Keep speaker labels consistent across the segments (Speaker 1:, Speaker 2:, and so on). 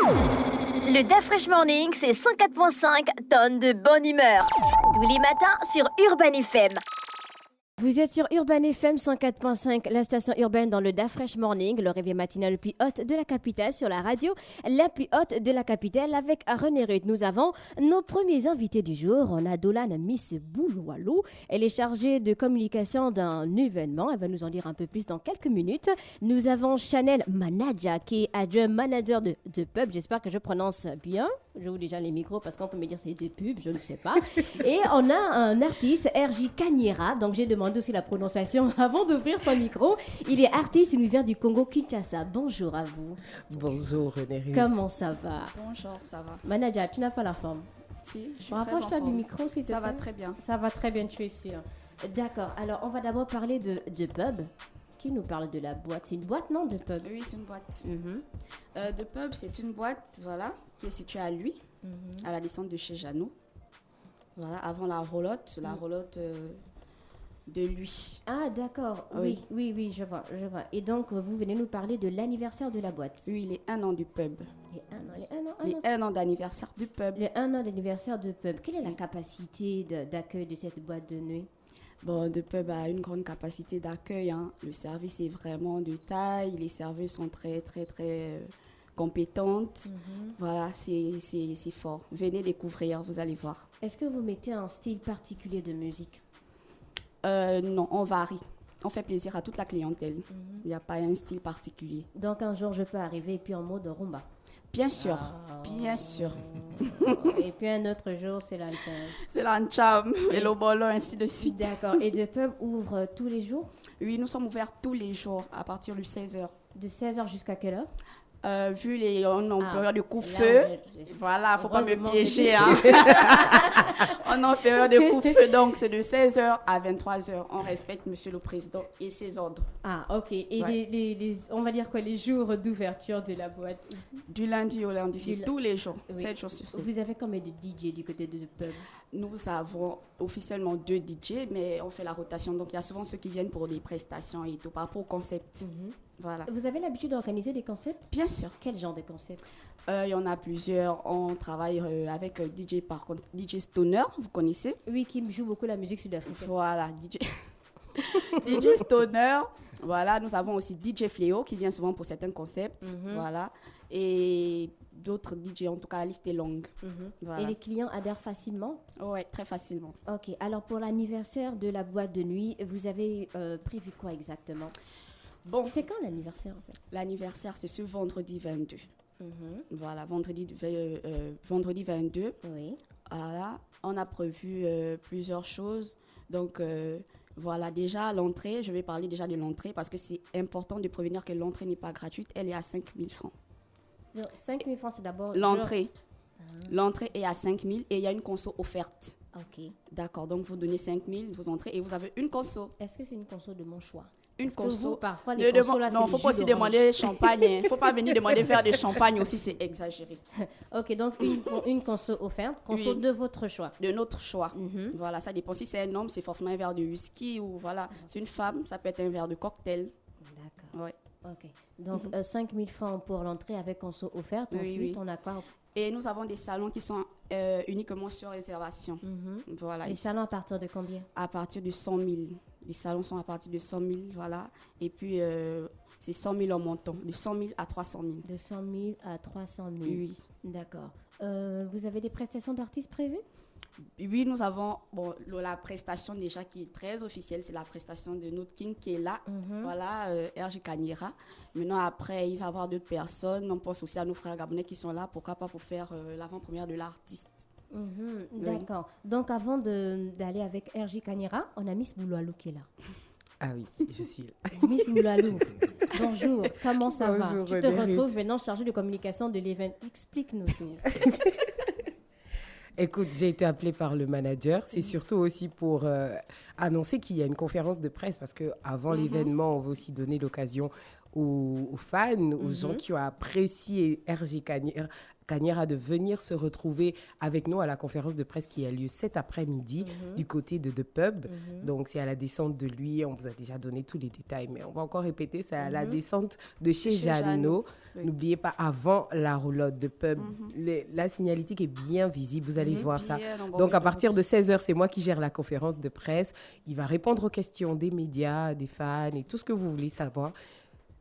Speaker 1: Le DAF Fresh Morning, c'est 104.5 tonnes de bonne humeur. Tous les matins sur Urban FM.
Speaker 2: Vous êtes sur Urban FM 104.5, la station urbaine dans le DAF Fresh Morning, le réveil matinal le plus haute de la capitale sur la radio, la plus haute de la capitale avec René Ruth. Nous avons nos premiers invités du jour. On a Dolan Miss Bouloualou. Elle est chargée de communication d'un événement. Elle va nous en dire un peu plus dans quelques minutes. Nous avons Chanel Manaja qui est adjoint manager de pub. J'espère que je prononce bien. J'ouvre déjà les micros parce qu'on peut me dire c'est de pub, je ne sais pas. Et on a un artiste, RJ Kanyera. Donc j'ai demandé aussi la prononciation avant d'ouvrir son micro. Il est artiste, il nous vient du Congo Kinshasa. Bonjour à vous.
Speaker 3: Bonjour René Ruth.
Speaker 2: Comment ça va?
Speaker 4: Bonjour, ça va.
Speaker 2: Manager, tu n'as pas la forme?
Speaker 4: Si, je suis très en
Speaker 2: Rapproche-toi du
Speaker 4: forme.
Speaker 2: micro s'il te plaît.
Speaker 4: Ça va très bien.
Speaker 2: Ça va très bien, tu es sûr. D'accord, alors on va d'abord parler de pub. Qui nous parle de la boîte? C'est une boîte, non, de pub?
Speaker 4: Oui, c'est une boîte.
Speaker 2: Mhm.
Speaker 4: De pub, c'est une boîte, voilà, qui est située à Lui, à la descente de chez Jeannot. Voilà, avant la roulotte de Lui.
Speaker 2: Ah, d'accord. Oui, je vois. Et donc, vous venez nous parler de l'anniversaire de la boîte.
Speaker 4: Oui, les 1 an du pub.
Speaker 2: Les
Speaker 4: 1 an d'anniversaire du pub.
Speaker 2: Le 1 an d'anniversaire de pub. Quelle est la capacité d'accueil de cette boîte de nuit?
Speaker 4: Bon, de pub a une grande capacité d'accueil, hein. Le service est vraiment de taille. Les serveuses sont très, très, très compétentes. Voilà, c'est fort. Venez découvrir, vous allez voir.
Speaker 2: Est-ce que vous mettez un style particulier de musique?
Speaker 4: Non, on varie. On fait plaisir à toute la clientèle. Il n'y a pas un style particulier.
Speaker 2: Donc, un jour, je peux arriver et puis en mode rumba.
Speaker 4: Bien sûr, bien sûr.
Speaker 2: Et puis un autre jour, c'est la
Speaker 4: C'est l'ancham et le bolo, ainsi de suite.
Speaker 2: D'accord. Et de pub ouvre tous les jours?
Speaker 4: Oui, nous sommes ouverts tous les jours à partir de 16h.
Speaker 2: De 16h jusqu'à quelle heure?
Speaker 4: Vu les on est en période de coup-feu, voilà, faut pas me piéger. Hein. On est en période de coup-feu, donc c'est de 16h à 23h. On respecte Monsieur le Président et ses ordres.
Speaker 2: Ah, ok. Et ouais. On va dire quoi, les jours d'ouverture de la boîte?
Speaker 4: Du lundi au lundi, c'est tous les jours,
Speaker 2: oui.
Speaker 4: 7 jours sur 7.
Speaker 2: Vous avez combien de DJ du côté de pub?
Speaker 4: Nous avons officiellement 2 DJ, mais on fait la rotation. Donc, il y a souvent ceux qui viennent pour des prestations et tout, par rapport au concept. Voilà.
Speaker 2: Vous avez l'habitude d'organiser des concepts?
Speaker 4: Bien sûr.
Speaker 2: Quel genre de concept?
Speaker 4: Il y en a plusieurs. On travaille avec DJ, par contre, DJ Stoner, vous connaissez?
Speaker 2: Oui, qui joue beaucoup la musique sud-africaine.
Speaker 4: Voilà, DJ... DJ Stoner. Voilà, nous avons aussi DJ Fléau qui vient souvent pour certains concepts. Voilà. Et d'autres DJ, en tout cas, la liste est longue. Voilà.
Speaker 2: Et les clients adhèrent facilement?
Speaker 4: Oui, très facilement.
Speaker 2: Ok, alors pour l'anniversaire de la boîte de nuit, vous avez prévu quoi exactement? Bon. C'est quand l'anniversaire en fait? L'anniversaire,
Speaker 4: c'est ce vendredi 22. Voilà, vendredi 22.
Speaker 2: Oui.
Speaker 4: Voilà, on a prévu plusieurs choses. Donc, voilà, déjà l'entrée, je vais parler déjà de l'entrée parce que c'est important de prévenir que l'entrée n'est pas gratuite. Elle est à 5 000 francs.
Speaker 2: Donc, 5 000 francs, c'est d'abord...
Speaker 4: L'entrée. L'entrée est à 5 000 et il y a une conso offerte.
Speaker 2: Ok.
Speaker 4: D'accord, donc vous donnez 5 000, vous entrez et vous avez une conso.
Speaker 2: Est-ce que c'est une conso de mon choix?
Speaker 4: Une conso.
Speaker 2: Vous, parfois, les consos, là,
Speaker 4: non, il ne faut pas aussi demander champagne. Il ne faut pas venir demander faire des champagnes aussi, c'est exagéré.
Speaker 2: Ok, donc une conso offerte, conso de votre choix.
Speaker 4: De notre choix. Voilà, ça dépend. Si c'est un homme, c'est forcément un verre de whisky ou voilà. C'est une femme, ça peut être un verre de cocktail.
Speaker 2: D'accord. Ouais. Ok. Donc, 5 000 francs pour l'entrée avec conso offerte. Ensuite, on a quoi?
Speaker 4: Et nous avons des salons qui sont uniquement sur réservation. Voilà.
Speaker 2: Les salons à partir de combien? À
Speaker 4: partir de 100 000. Les salons sont à partir de 100 000, voilà. Et puis, c'est 100 000 en montant, de 100 000 à 300 000.
Speaker 2: De 100 000 à 300 000.
Speaker 4: Oui.
Speaker 2: D'accord. Vous avez des prestations d'artistes prévues?
Speaker 4: Oui, nous avons la prestation déjà qui est très officielle, c'est la prestation de notre King qui est là, voilà, RJ Kanyera. Maintenant, après, il va y avoir d'autres personnes. On pense aussi à nos frères gabonais qui sont là, pourquoi pas pour faire l'avant-première de l'artiste.
Speaker 2: D'accord. Donc, avant d'aller avec RJ Kanyera, on a Miss Bouloualou qui est là.
Speaker 3: Ah oui, je suis là.
Speaker 2: Miss Bouloualou, bonjour, comment ça va?
Speaker 3: Bonjour,
Speaker 2: Tu te retrouves maintenant chargée de communication de l'événement. Explique-nous tout.
Speaker 3: Écoute, j'ai été appelée par le manager. C'est surtout aussi pour annoncer qu'il y a une conférence de presse parce qu'avant l'événement, on veut aussi donner l'occasion aux fans, aux gens qui ont apprécié RJ Cagnera de venir se retrouver avec nous à la conférence de presse qui a lieu cet après-midi du côté de The Pub. Donc, c'est à la descente de lui. On vous a déjà donné tous les détails, mais on va encore répéter. C'est à la descente de chez Jeannot.
Speaker 4: Oui.
Speaker 3: N'oubliez pas, avant la roulotte de Pub, la signalétique est bien visible. Vous allez voir ça. Donc, à partir de 16h, c'est moi qui gère la conférence de presse. Il va répondre aux questions des médias, des fans et tout ce que vous voulez savoir.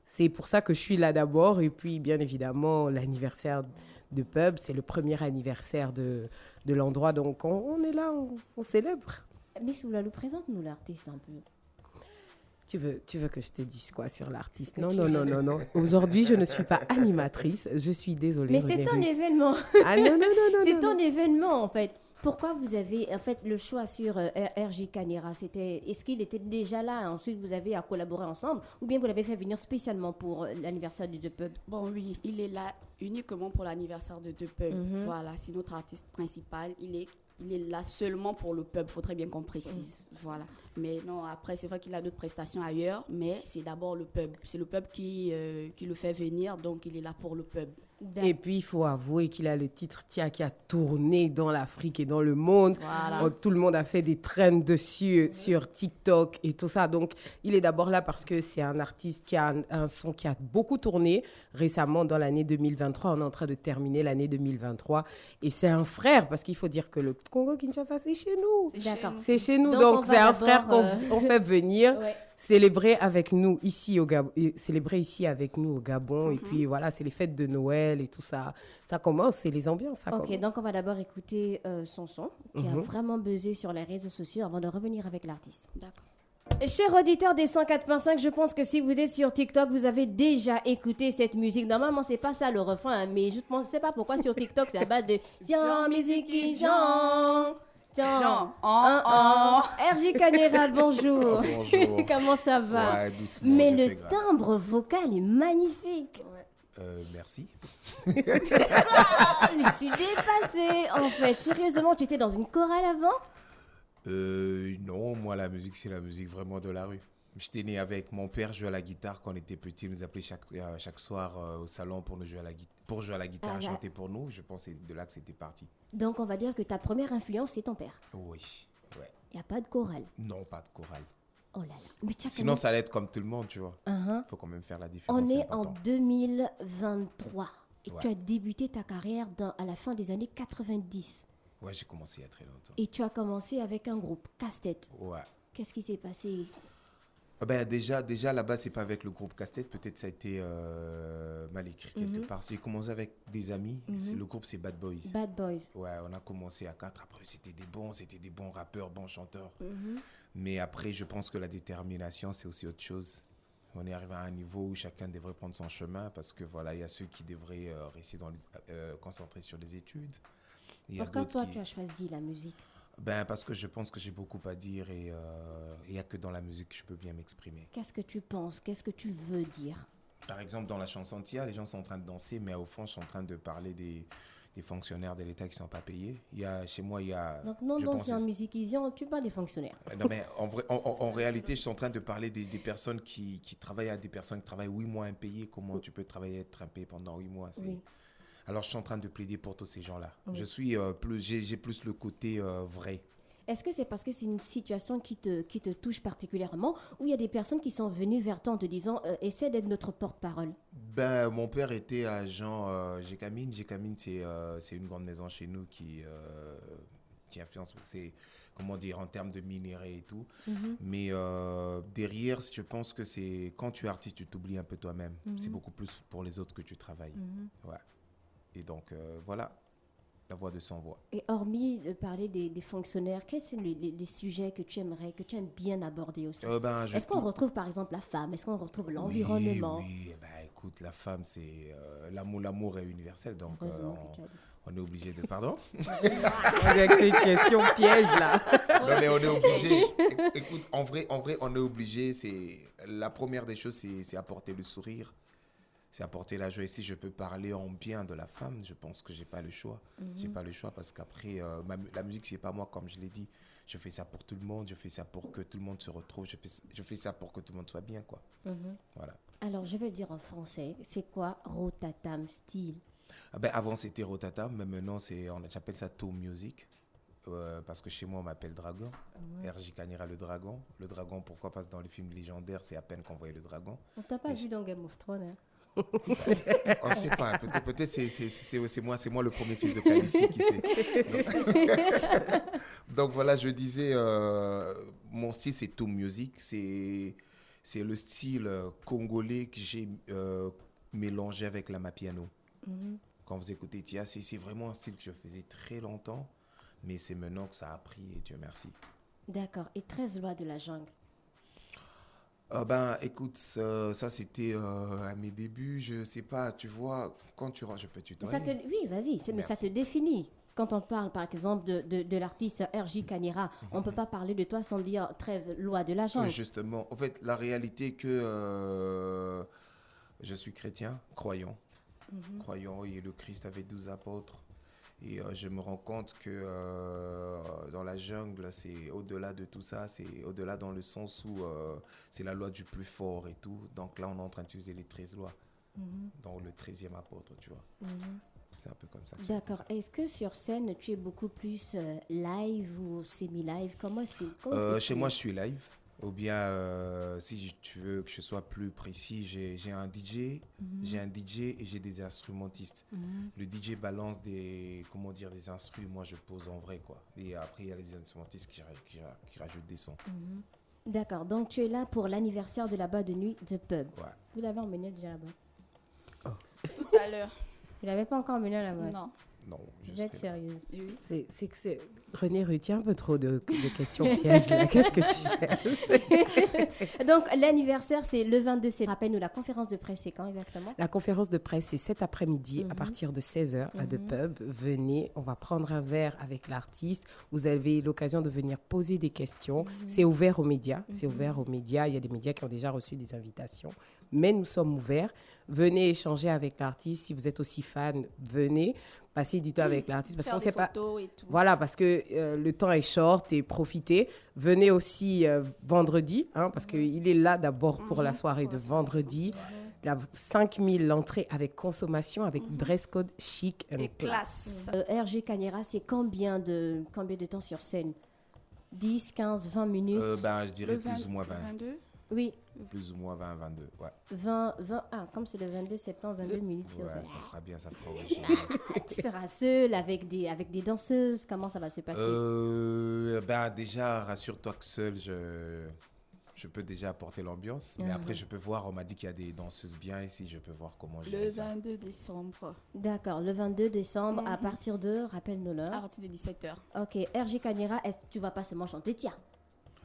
Speaker 3: C'est pour ça que je suis là d'abord. Et puis, bien évidemment, l'anniversaire de Pub, c'est le premier anniversaire de l'endroit. Donc, on est là, on célèbre.
Speaker 2: Mais Soulalou, présente-nous l'artiste un peu.
Speaker 3: Tu veux que je te dise quoi sur l'artiste? Non. Aujourd'hui, je ne suis pas animatrice. Je suis désolée.
Speaker 2: Mais c'est ton événement.
Speaker 3: Ah non.
Speaker 2: C'est ton événement, en fait. Pourquoi vous avez fait le choix sur RJ Cagnera? Est-ce qu'il était déjà là? Ensuite, vous avez à collaborer ensemble? Ou bien vous l'avez fait venir spécialement pour l'anniversaire du The Pub?
Speaker 4: Bon, oui, il est là uniquement pour l'anniversaire de The Pub. Voilà, c'est notre artiste principal. Il est là seulement pour le pub, il faudrait bien qu'on précise. Voilà. Mais non, après, c'est vrai qu'il a d'autres prestations ailleurs, mais c'est d'abord le pub. C'est le pub qui le fait venir, donc il est là pour le pub.
Speaker 3: Et puis, il faut avouer qu'il a le titre qui a tourné dans l'Afrique et dans le monde.
Speaker 4: Voilà.
Speaker 3: Tout le monde a fait des trends dessus sur TikTok et tout ça. Donc, il est d'abord là parce que c'est un artiste qui a un son qui a beaucoup tourné récemment dans l'année 2023. On est en train de terminer l'année 2023. Et c'est un frère, parce qu'il faut dire que le Congo-Kinshasa, c'est chez nous.
Speaker 2: D'accord.
Speaker 3: C'est chez nous.
Speaker 2: Donc,
Speaker 3: Donc c'est un frère
Speaker 2: d'abord,
Speaker 3: qu'on fait venir
Speaker 2: Ouais.
Speaker 3: célébrer avec nous ici au Gabon. Célébrer ici avec nous au Gabon. Et puis voilà, c'est les fêtes de Noël et tout ça. Ça commence, c'est les ambiances. Ça
Speaker 2: Ok,
Speaker 3: commence.
Speaker 2: donc on va d'abord écouter son son, qui a vraiment buzzé sur les réseaux sociaux avant de revenir avec l'artiste.
Speaker 4: D'accord.
Speaker 2: Chers auditeurs des 104.5, je pense que si vous êtes sur TikTok, vous avez déjà écouté cette musique. Normalement, c'est pas ça le refrain, hein, mais je ne sais pas pourquoi sur TikTok, c'est à base de Tiens, musique qui chante. Tiens, RJ Cagnera, bonjour.
Speaker 5: Bonjour.
Speaker 2: Comment ça va?
Speaker 5: Ouais, doucement,
Speaker 2: Mais
Speaker 5: Dieu
Speaker 2: le
Speaker 5: fait grâce.
Speaker 2: timbre vocal est magnifique.
Speaker 5: Merci.
Speaker 2: Ah, je suis dépassée, en fait. Sérieusement, tu étais dans une chorale avant?
Speaker 5: Non, moi la musique c'est la musique vraiment de la rue. J'étais né avec mon père, jouait à la guitare quand on était petit, il nous appelait chaque soir au salon pour jouer à la guitare,
Speaker 2: Ah,
Speaker 5: chanter pour nous. Je pense que c'est de là que c'était parti.
Speaker 2: Donc, on va dire que ta première influence, c'est ton père.
Speaker 5: Oui, ouais.
Speaker 2: Il n'y a pas de chorale.
Speaker 5: Non, pas de chorale.
Speaker 2: Oh là là. Mais tu as
Speaker 5: Sinon ça allait être comme tout le monde, tu vois.
Speaker 2: Uh-huh.
Speaker 5: Faut quand même faire la différence.
Speaker 2: On
Speaker 5: c'est
Speaker 2: est en
Speaker 5: important.
Speaker 2: 2023 et
Speaker 5: Ouais.
Speaker 2: tu as débuté ta carrière à la fin des années 90
Speaker 5: Ouais, j'ai commencé il y a très longtemps.
Speaker 2: et tu as commencé avec un groupe, Casse-Tête.
Speaker 5: Ouais.
Speaker 2: Qu'est-ce qui s'est passé?
Speaker 5: Ben déjà là-bas, c'est pas avec le groupe Casse-Tête. Peut-être ça a été mal écrit quelque part. J'ai commencé avec des amis. Le groupe, c'est Bad Boys.
Speaker 2: Bad Boys.
Speaker 5: Ouais, on a commencé à 4. Après, c'était des bons rappeurs, bons chanteurs. Mais après, je pense que la détermination, c'est aussi autre chose. On est arrivé à un niveau où chacun devrait prendre son chemin parce que voilà, il y a ceux qui devraient rester concentrés sur les études. Il y a
Speaker 2: Pourquoi
Speaker 5: d'autres
Speaker 2: toi,
Speaker 5: qui-
Speaker 2: tu as choisi la musique?
Speaker 5: Ben, parce que je pense que j'ai beaucoup à dire et il n'y a que dans la musique que je peux bien m'exprimer.
Speaker 2: Qu'est-ce que tu penses? Qu'est-ce que tu veux dire?
Speaker 5: Par exemple, dans la chanson Tia, les gens sont en train de danser, mais au fond, ils sont en train de parler des fonctionnaires de l'État qui ne sont pas payés. Chez moi, il y a...
Speaker 2: Donc, non,
Speaker 5: je
Speaker 2: non,
Speaker 5: pense
Speaker 2: c'est en
Speaker 5: que-
Speaker 2: musicisant, tu parles des fonctionnaires.
Speaker 5: Non, mais en réalité, je suis en train de parler des personnes qui travaillent à des personnes qui travaillent 8 mois impayés. Comment tu peux travailler, être impayé pendant 8 mois
Speaker 2: Oui.
Speaker 5: Alors, je suis en train de plaider pour tous ces gens-là.
Speaker 2: Oui.
Speaker 5: Je suis j'ai plus le côté vrai.
Speaker 2: Est-ce que c'est parce que c'est une situation qui te touche particulièrement ou il y a des personnes qui sont venues vers toi en te disant essaie d'être notre porte-parole?
Speaker 5: Ben, mon père était agent Gécamine. Gécamine, c'est une grande maison chez nous qui influence, c'est, comment dire, en termes de minerais et tout. Mais derrière, je pense que c'est quand tu es artiste, tu t'oublies un peu toi-même. C'est beaucoup plus pour les autres que tu travailles. Ouais. Et donc, voilà, la voix de sans voix.
Speaker 2: Et hormis de parler des fonctionnaires, quels sont les sujets que tu aimes bien aborder aussi? Est-ce qu'on retrouve par exemple la femme? Est-ce qu'on retrouve l'environnement?
Speaker 5: Oui, ben, écoute, la femme, c'est l'amour est universel, donc
Speaker 2: Heureusement que tu as dit ça.
Speaker 5: on est obligé de... Pardon?
Speaker 3: Avec ces questions pièges là.
Speaker 5: Non, mais on est obligé. Écoute, en vrai, on est obligé. C'est la première des choses, c'est apporter le sourire, c'est apporter la joie. Et si je peux parler en bien de la femme, je pense que j'ai pas le choix. J'ai pas le choix parce qu'après, la musique, c'est pas moi, comme je l'ai dit. Je fais ça pour tout le monde. Je fais ça pour que tout le monde se retrouve. Je fais ça pour que tout le monde soit bien, quoi. Voilà.
Speaker 2: Alors, je vais le dire en français. C'est quoi Rotatam style?
Speaker 5: Avant, c'était Rotatam, mais maintenant, j'appelle ça Toe Music. Parce que chez moi, on m'appelle Dragon. RJ Kanira, le dragon. Le dragon, pourquoi? Parce que dans les films légendaires, c'est à peine qu'on voyait le dragon.
Speaker 2: On t'a pas vu dans Game of Thrones, hein?
Speaker 5: On ne sait pas. Peut-être c'est moi le premier fils de Khaleesi qui sait. Donc voilà, je disais, mon style, c'est Toe Music. C'est le style congolais que j'ai mélangé avec la mapiano. Quand vous écoutez Tia, c'est vraiment un style que je faisais très longtemps, mais c'est maintenant que ça a pris, et Dieu merci.
Speaker 2: D'accord. Et 13 lois de la jungle?
Speaker 5: Écoute, ça c'était à mes débuts, je sais pas, tu vois, quand tu rentres, je peux tutoyer.
Speaker 2: Oui, vas-y, mais ça te définit. Quand on parle, par exemple, de l'artiste RJ Kanira, on ne peut pas parler de toi sans dire 13 lois de la jungle.
Speaker 5: Justement, en fait, la réalité est que je suis chrétien, croyant. Croyant, et le Christ avait 12 apôtres. Et je me rends compte que dans la jungle, c'est au-delà de tout ça, c'est au-delà dans le sens où c'est la loi du plus fort et tout. Donc là, on est en train d'utiliser les 13 lois, dans le 13e apôtre, tu vois. C'est un peu comme ça.
Speaker 2: D'accord. Est-ce que sur scène, tu es beaucoup plus live ou semi-live? Comment est-ce que
Speaker 5: chez moi, je suis live. Ou bien, si tu veux que je sois plus précis, j'ai un DJ, et j'ai des instrumentistes. Le DJ balance des instruments, moi je pose en vrai, quoi. Et après, il y a les instrumentistes qui rajoutent des sons.
Speaker 2: D'accord, donc tu es là pour l'anniversaire de la boîte de nuit de Pub.
Speaker 5: Ouais.
Speaker 2: Vous l'avez emmené déjà là-bas?
Speaker 4: Tout à l'heure.
Speaker 2: Vous l'avez pas encore emmené à la boîte?
Speaker 4: Non.
Speaker 2: Vous êtes sérieuse?
Speaker 4: Oui.
Speaker 3: C'est René Rutier, un peu trop de questions pièges là. Qu'est-ce que tu cherches?
Speaker 2: Donc, l'anniversaire, c'est le 22 septembre. Rappelle-nous, la conférence de presse, c'est quand exactement?
Speaker 3: La conférence de presse, c'est cet après-midi à partir de 16h à The Pub. Venez, on va prendre un verre avec l'artiste. Vous avez l'occasion de venir poser des questions. C'est ouvert aux médias. C'est ouvert aux médias. Il y a des médias qui ont déjà reçu des invitations. Mais nous sommes ouverts. Venez échanger avec l'artiste. Si vous êtes aussi fan, venez passer du temps avec l'artiste. Parce qu'on sait pas.
Speaker 4: Et tout.
Speaker 3: Voilà, parce que le temps est short et profitez. Venez aussi vendredi, parce qu'il est là d'abord pour la soirée de vendredi. 5 000 l'entrée avec consommation, avec dress code chic
Speaker 4: et classe.
Speaker 2: RJ Kanira, c'est combien de temps sur scène? 10, 15, 20 minutes?
Speaker 5: Je dirais plus ou moins 20.
Speaker 4: 22?
Speaker 2: Oui.
Speaker 5: Plus ou moins 20, 22, ouais.
Speaker 2: 20, comme c'est le 22 septembre, 22 minutes sur scène.
Speaker 5: Ça fera bien, ça fera original.
Speaker 2: Tu seras seule avec des danseuses? Comment ça va se passer?
Speaker 5: Déjà, rassure-toi que seul, je peux déjà apporter l'ambiance. Mais après, je peux voir, on m'a dit qu'il y a des danseuses bien ici, je peux voir comment gérer ça.
Speaker 4: Le 22 décembre.
Speaker 2: D'accord, le 22 décembre, à partir de, rappelle-nous l'heure.
Speaker 4: À partir de 17h.
Speaker 2: Ok, RJ Kanira, est-ce que tu vas pas seulement chanter Tia?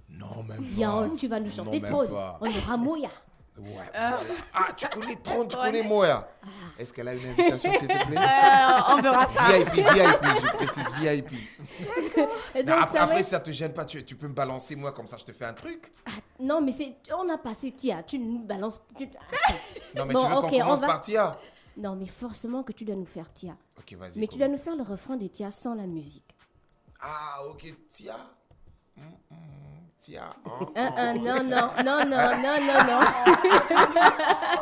Speaker 5: Non, même pas.
Speaker 2: Tu vas nous chanter
Speaker 5: même
Speaker 2: Trône.
Speaker 5: pas.
Speaker 2: On aura Moya.
Speaker 5: Ouais, voilà. Ah, tu connais Trône, tu connais Moya. Est-ce qu'elle a une invitation, s'il te plaît?
Speaker 4: On verra ça.
Speaker 5: VIP, je précise VIP.
Speaker 2: Et donc,
Speaker 5: après, ça te gêne pas, tu peux me balancer, moi, comme ça, je te fais un truc.
Speaker 2: Non, mais on a passé Tia. Tu nous balances.
Speaker 5: Non, mais
Speaker 2: Bon,
Speaker 5: tu veux qu'on commence par Tia?
Speaker 2: Non, mais forcément que tu dois nous faire Tia.
Speaker 5: Ok, vas-y.
Speaker 2: Mais tu dois nous faire le refrain de Tia sans la musique.
Speaker 5: Ah, ok, Tia. Tia.
Speaker 2: Non.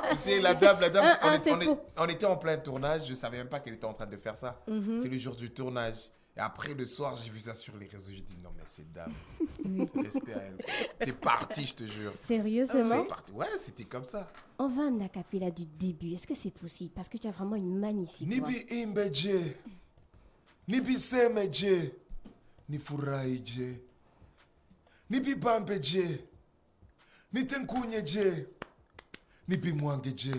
Speaker 5: Tu sais, la dame, on était en plein tournage, je savais même pas qu'elle était en train de faire ça. C'est le jour du tournage. Et après, le soir, j'ai vu ça sur les réseaux, j'ai dit non, mais c'est dame. Respect à elle. C'est parti, je te jure.
Speaker 2: Sérieusement?
Speaker 5: C'est parti. Ouais, c'était comme ça.
Speaker 2: On va en acapella du début. Est-ce que c'est possible? Parce que tu as vraiment une magnifique voix.
Speaker 5: Nibi imbeje, nibi semeje, ni furaije, nibi bambeje, ni tenkunyeje, nibi mwangeje.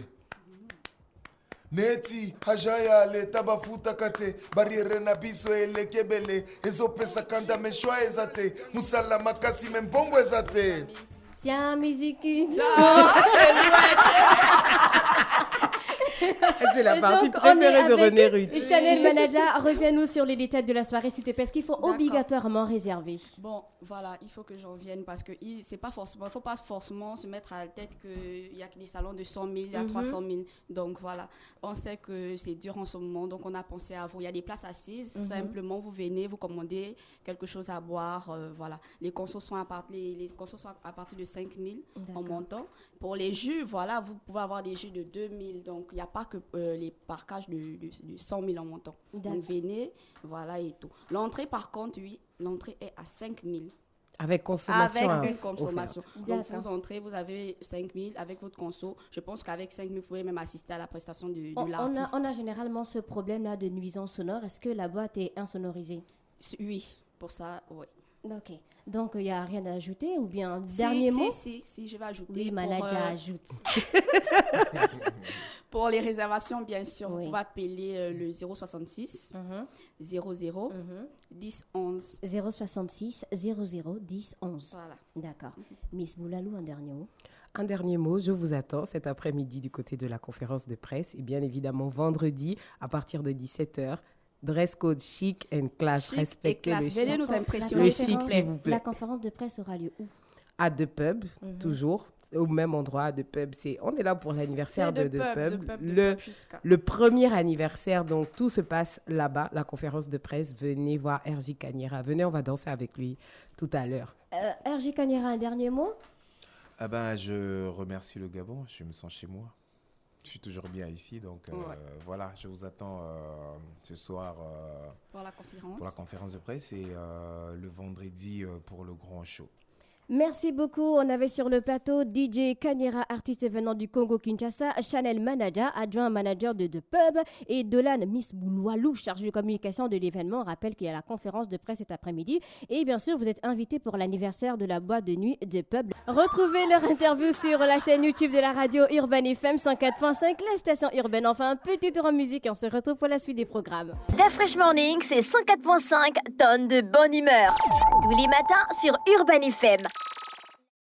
Speaker 5: Neti hajaya le tabafuta kate bariere na biso elekebele ezopesa kanda meshwa ezate musala makasi membongo ezate.
Speaker 2: Tiens, musique.
Speaker 3: C'est la partie préférée de René Rutier.
Speaker 2: Chanel Manager, reviens-nous sur les détails de la soirée, s'il te plaît. Est-ce qu'il faut obligatoirement réserver?
Speaker 4: Bon, voilà, il faut que j'en vienne parce que c'est pas forcément, il faut pas forcément se mettre à la tête qu'il y a que des salons de 100 000, il y a 300 000. Donc voilà, on sait que c'est dur en ce moment, donc on a pensé à vous. Il y a des places assises, simplement vous venez, vous commandez quelque chose à boire, voilà. Les consos sont à partir de 5 000 en montant. Pour les jus, voilà, vous pouvez avoir des jus de 2 000. Donc, il n'y a pas que les parcages de 100 000 en montant. Donc, venez, voilà et tout. L'entrée, par contre, oui, l'entrée est à 5 000.
Speaker 3: Avec consommation.
Speaker 4: Avec une consommation. Donc,
Speaker 2: D'accord.
Speaker 4: vous entrez, vous avez 5 000 avec votre conso. Je pense qu'avec 5 000, vous pouvez même assister à la prestation de l'artiste.
Speaker 2: On a généralement ce problème-là de nuisance sonore. Est-ce que la boîte est insonorisée?
Speaker 4: Oui, pour ça, oui.
Speaker 2: Ok. Donc, il n'y a rien à ajouter ou bien dernier mot?
Speaker 4: Si, je vais ajouter.
Speaker 2: Oui, manager ajoute.
Speaker 4: Pour les réservations, bien sûr,
Speaker 2: Oui.
Speaker 4: vous pouvez appeler le 066 00 10 11.
Speaker 2: 066 00 10 11.
Speaker 4: Voilà.
Speaker 2: D'accord. Miss Boulalou, un dernier mot.
Speaker 3: Un dernier mot, je vous attends cet après-midi du côté de la conférence de presse et bien évidemment vendredi à partir de 17h. Dress code chic and class.
Speaker 4: Chic
Speaker 3: Respectez
Speaker 4: et classe.
Speaker 3: le
Speaker 4: Venez
Speaker 3: chic.
Speaker 4: nous impressionner,
Speaker 3: Le
Speaker 4: s'il
Speaker 3: chic,
Speaker 4: vous
Speaker 3: s'il
Speaker 4: plaît.
Speaker 3: vous plaît.
Speaker 2: La conférence de presse aura lieu où?
Speaker 3: À The Pub, toujours, au même endroit, The Pub. On est là pour l'anniversaire de The Pub. Le premier anniversaire, donc tout se passe là-bas, la conférence de presse. Venez voir RJ Kanyera. Venez, on va danser avec lui tout à l'heure.
Speaker 2: RJ Kanyera, un dernier mot?
Speaker 5: Ah ben, je remercie le Gabon, je me sens chez moi. Je suis toujours bien ici, donc voilà, je vous attends ce soir
Speaker 4: Pour la conférence.
Speaker 5: pour la conférence de presse et le vendredi pour le grand show.
Speaker 2: Merci beaucoup. On avait sur le plateau DJ Kanyera, artiste venant du Congo-Kinshasa, Chanel Manaja, adjoint manager de The Pub, et Dolan Miss Boulalou, chargée de communication de l'événement. On rappelle qu'il y a la conférence de presse cet après-midi. Et bien sûr, vous êtes invités pour l'anniversaire de la boîte de nuit The Pub. Retrouvez leur interview sur la chaîne YouTube de la radio Urban FM 104.5, la station urbaine. Enfin, un petit tour en musique et on se retrouve pour la suite des programmes.
Speaker 1: La Fresh Morning, c'est 104.5 tonnes de bonne humeur. Tous les matins sur Urban FM.